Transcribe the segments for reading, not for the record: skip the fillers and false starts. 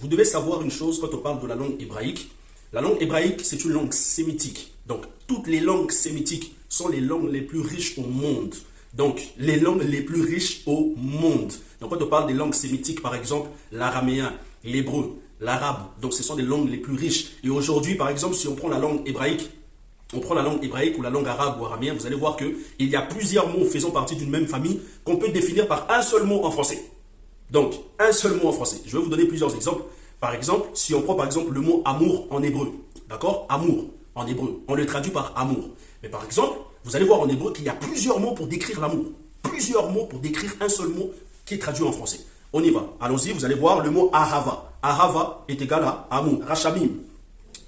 vous devez savoir une chose quand on parle de la langue hébraïque. La langue hébraïque, c'est une langue sémitique. Donc, toutes les langues sémitiques sont les langues les plus riches au monde. Donc, les langues les plus riches au monde. Donc, quand on parle des langues sémitiques, par exemple, l'araméen, l'hébreu, l'arabe, donc ce sont des langues les plus riches. Et aujourd'hui, par exemple, si on prend la langue hébraïque, ou la langue arabe ou araméenne, vous allez voir qu'il y a plusieurs mots faisant partie d'une même famille qu'on peut définir par un seul mot en français. Donc, un seul mot en français. Je vais vous donner plusieurs exemples. Par exemple, si on prend par exemple le mot amour en hébreu, d'accord? Amour en hébreu, on le traduit par amour. Mais par exemple, vous allez voir en hébreu qu'il y a plusieurs mots pour décrire l'amour. Plusieurs mots pour décrire un seul mot qui est traduit en français. On y va. Allons-y, vous allez voir le mot ahava. Ahava est égal à amour. Rachamim.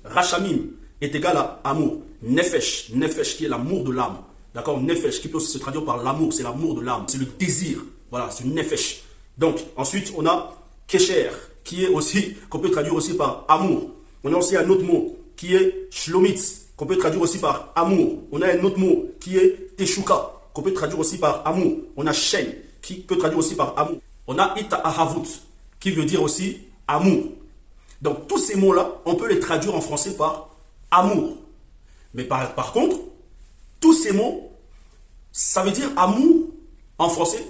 Rachamim est égal à amour. Nefesh. Nefesh qui est l'amour de l'âme. D'accord? Nefesh qui peut aussi se traduire par l'amour. C'est l'amour de l'âme. C'est le désir. Voilà, c'est nefesh. Donc, ensuite, on a kesher, qui est aussi, qu'on peut traduire aussi par amour. On a aussi un autre mot qui est shlomitz, qu'on peut traduire aussi par amour. On a un autre mot qui est teshuka, qu'on peut traduire aussi par amour. On a shen, qui peut traduire aussi par amour. On a ita'ahavut, qui veut dire aussi amour. Donc, tous ces mots-là, on peut les traduire en français par amour. Mais par contre, tous ces mots, ça veut dire amour en français,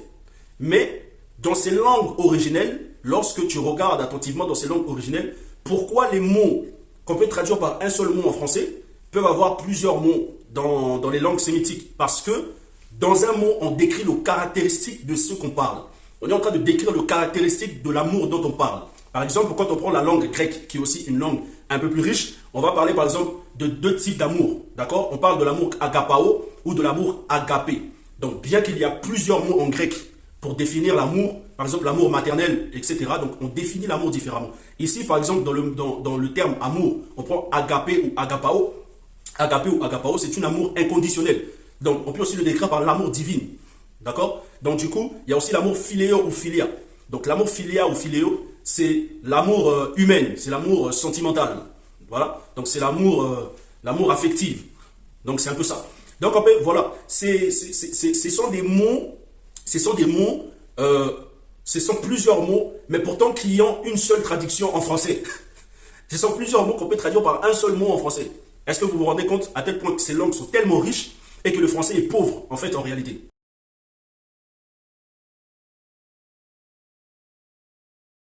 mais dans ces langues originelles, lorsque tu regardes attentivement dans ces langues originelles, pourquoi les mots qu'on peut traduire par un seul mot en français peuvent avoir plusieurs mots dans les langues sémitiques? Parce que dans un mot, on décrit le caractéristique de ce qu'on parle. On est en train de décrire le caractéristique de l'amour dont on parle. Par exemple, quand on prend la langue grecque, qui est aussi une langue un peu plus riche, on va parler par exemple de deux types d'amour. D'accord? On parle de l'amour agapao ou de l'amour agapé. Donc, bien qu'il y a plusieurs mots en grec pour définir l'amour, par exemple l'amour maternel, etc. Donc on définit l'amour différemment. Ici, par exemple, dans le terme amour, on prend agapé ou agapao. Agapé ou agapao, c'est un amour inconditionnel. Donc on peut aussi le décrire par l'amour divin. D'accord? Donc du coup, il y a aussi l'amour philéo ou philia. Donc l'amour philia ou philéo, c'est l'amour humain, c'est l'amour sentimental. Voilà. Donc c'est l'amour affectif. Donc c'est un peu ça. Donc en fait, voilà, ce sont des mots. Ce sont plusieurs mots, mais pourtant qui ont une seule traduction en français. Ce sont plusieurs mots qu'on peut traduire par un seul mot en français. Est-ce que vous vous rendez compte à tel point que ces langues sont tellement riches et que le français est pauvre, en fait, en réalité?